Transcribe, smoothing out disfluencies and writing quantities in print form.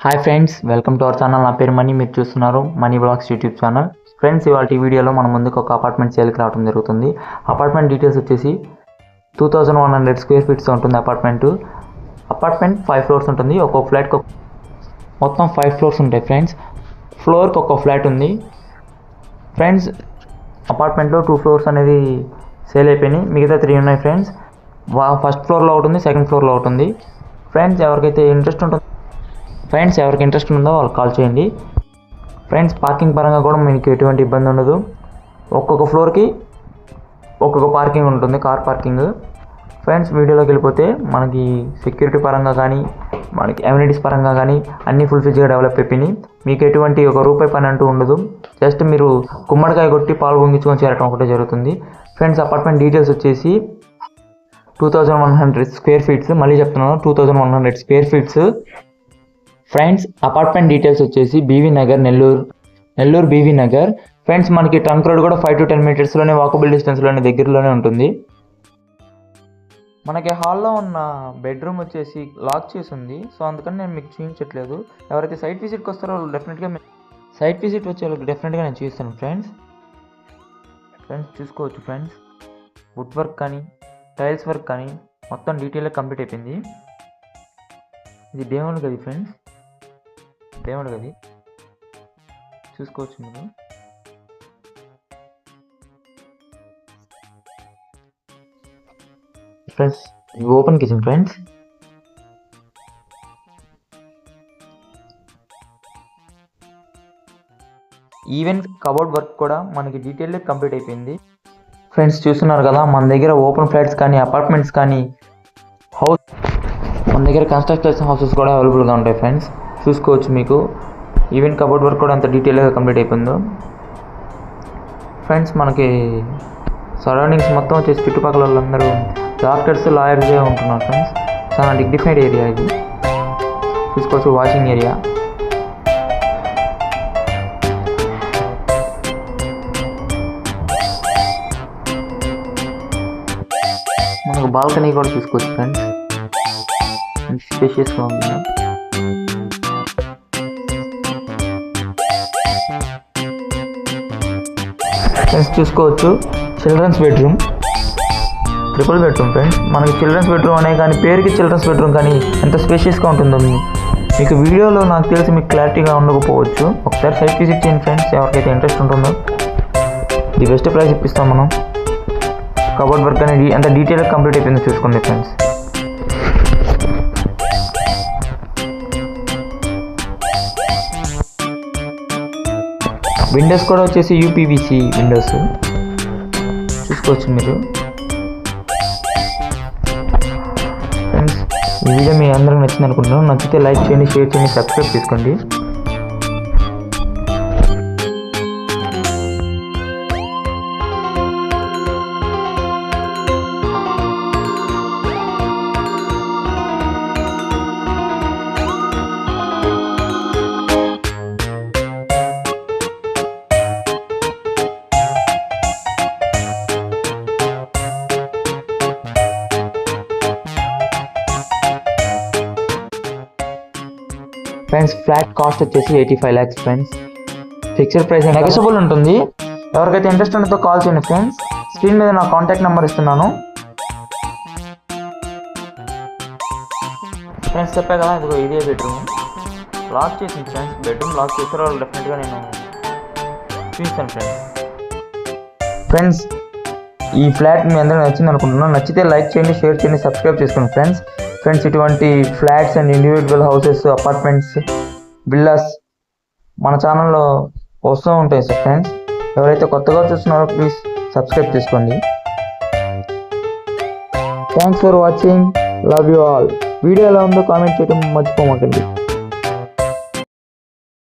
Hi friends, welcome to our channel. నా పేరు మనీ, మీరు చూస్తున్నారు Mani blogs YouTube channel. Friends, ఇవాళ ఈ వీడియోలో మన ముందుకు ఒక అపార్ట్మెంట్ సేల్కి రావడం జరుగుతుంది. అపార్ట్మెంట్ డీటెయిల్స్ వచ్చేసి 2100 స్క్వేర్ ఫీట్స్ ఉంటుంది. అపార్ట్మెంట్ 5 ఫ్లోర్స్ ఉంటుంది. ఒక్కొక్క ఫ్లాట్కి మొత్తం 5 ఫ్లోర్స్ ఉంటాయి ఫ్రెండ్స్. ఫ్లోర్కి ఒక ఫ్లాట్ ఉంది ఫ్రెండ్స్. అపార్ట్మెంట్లో 2 ఫ్లోర్స్ అనేది సేల్ అయిపోయినాయి, మిగతా 3 ఉన్నాయి ఫ్రెండ్స్. ఫస్ట్ ఫ్లోర్లో ఒకటి ఉంది, సెకండ్ ఫ్లోర్లో ఒకటి ఉంది ఫ్రెండ్స్. ఎవరికి ఇంట్రెస్ట్ ఉందో వాళ్ళు కాల్ చేయండి ఫ్రెండ్స్. పార్కింగ్ పరంగా కూడా మీకు ఎటువంటి ఇబ్బంది ఉండదు. ఒక్కొక్క ఫ్లోర్కి ఒక్కొక్క పార్కింగ్ ఉంటుంది, కార్ పార్కింగ్ ఫ్రెండ్స్. వీడియోలోకి వెళ్ళిపోతే మనకి సెక్యూరిటీ పరంగా కానీ మనకి అమ్యూనిటీస్ పరంగా కానీ అన్నీ ఫుల్ఫిల్గా డెవలప్ అయిపోయినాయి. మీకు ఎటువంటి ₹1 పని అంటూ ఉండదు. జస్ట్ మీరు గుమ్మడికాయ కొట్టి పాలు పొంగించుకొని చేరటం ఒకటే జరుగుతుంది ఫ్రెండ్స్. అపార్ట్మెంట్ డీటెయిల్స్ వచ్చేసి 2100 స్క్వేర్ ఫీట్స్. మళ్ళీ చెప్తున్నాను, 2100 square feets friends. Apartment details వచ్చేసి BV Nagar, Nellore BV Nagar friends. మనకి ట్రంక్ రోడ్ కూడా 5 to 10 మీటర్స్లోనే, వాకబుల్ డిస్టెన్స్లోనే, దగ్గరలోనే ఉంటుంది. మనకి హాల్లో ఉన్న బెడ్రూమ్ వచ్చేసి లాక్ చేసి ఉంది, సో అందుకని నేను మీకు చూపించట్లేదు. ఎవరైతే సైట్ విజిట్కి వస్తారో వాళ్ళు సైట్ విజిట్ వచ్చే వాళ్ళకి డెఫినెట్గా నేను చూపిస్తాను ఫ్రెండ్స్. చూసుకోవచ్చు ఫ్రెండ్స్, వుడ్ వర్క్ కానీ టైల్స్ వర్క్ కానీ మొత్తం డీటెయిల్గా కంప్లీట్ అయిపోయింది. ఇది దేవుని గది ఫ్రెండ్స్, దేవుడి గది చూసుకోవచ్చు మీరు. ఫ్రెండ్స్, ఇది open kitchen friends. Even cupboard work కూడా మనకి డీటెయిల్గా కంప్లీట్ అయిపోయింది ఫ్రెండ్స్. చూస్తున్నారు కదా, మన దగ్గర ఓపెన్ ఫ్లాట్స్ కానీ అపార్ట్మెంట్స్ కానీ మన దగ్గర కన్స్ట్రక్షన్ హౌసెస్ కూడా అవైలబుల్గా ఉంటాయి ఫ్రెండ్స్. చూసుకోవచ్చు మీకు ఈవెన్ కబోర్డ్ వర్క్ కూడా అంత డీటెయిల్గా కంప్లీట్ అయిపోయిందో ఫ్రెండ్స్. మనకి సరౌండింగ్స్ మొత్తం వచ్చేసి చుట్టుపక్కల వాళ్ళందరూ డాక్టర్స్, లాయర్సే ఉంటున్నారు ఫ్రెండ్స్. చాలా డిగ్నిఫైడ్ ఏరియా ఇది. చూసుకోవచ్చు వాషింగ్ ఏరియా. మనకు బాల్కనీ కూడా చూసుకోవచ్చు ఫ్రెండ్స్, స్పేషియస్గా ఉంది. ఫ్రెండ్స్ చూసుకోవచ్చు children's bedroom, triple bedroom friends. మనకి చిల్డ్రన్స్ బెడ్రూమ్ అనే కానీ పేరుకి చిల్డ్రన్స్ బెడ్రూమ్ కానీ ఎంత స్పేషియస్గా ఉంటుందో మీకు వీడియోలో నాకు తెలిసి మీకు క్లారిటీగా ఉండకపోవచ్చు. ఒకసారి సైట్ విజిట్ చేయండి ఫ్రెండ్స్, ఎవరికైతే ఇంట్రెస్ట్ ఉంటుందో. ది బెస్ట్ ప్రైస్ ఇప్పిస్తాం మనం. కబోర్డ్ వర్క్ అనేది ఎంత డీటెయిల్గా కంప్లీట్ అయిపోయిందో చూసుకోండి ఫ్రెండ్స్. విండోస్ కూడా వచ్చేసి యూపీవీసీ విండోస్ చూసుకోవచ్చు మీరు ఫ్రెండ్స్. ఈ వీడియో మీ అందరికి నచ్చింది అనుకుంటున్నాను. నచ్చితే లైక్ చేయండి, షేర్ చేయండి, సబ్స్క్రైబ్ చేసుకోండి. ఫ్రెండ్స్, ఫ్లాట్ కాస్ట్ వచ్చేసి 85 lakhs friends. Fixed price negotiable ఉంటుంది. ఎవరికైతే ఇంట్రెస్ట్ ఉంటుందో కాల్ చేయండి ఫ్రెండ్స్. స్క్రీన్ మీద నా కాంటాక్ట్ నెంబర్ ఇస్తున్నాను ఫ్రెండ్స్. చెప్పా కదా, ఇదిగో ఇదే బెడ్రూమ్ లాక్ చేసింది ఫ్రెండ్స్. బెడ్రూమ్ లాక్ చేసారో వాళ్ళు డెఫినెట్గా నేను చూపిస్తాను ఫ్రెండ్స్. ఈ ఫ్లాట్ మీ అందరికీ నచ్చింది అనుకుంటున్నాను. నచ్చితే లైక్ చేయండి, షేర్ చేయండి, సబ్స్క్రైబ్ చేసుకోండి ఫ్రెండ్స్. ఇటువంటి flats and individual houses, apartments, villas మన ఛానల్లో వస్తూ ఉంటాయి సార్ ఫ్రెండ్స్. ఎవరైతే కొత్తగా చూస్తున్నారో ప్లీజ్ సబ్స్క్రైబ్ చేసుకోండి. Thanks for watching. Love you all. Video ఎలా ఉందో కామెంట్ చేయడం మర్చిపోమాకండి.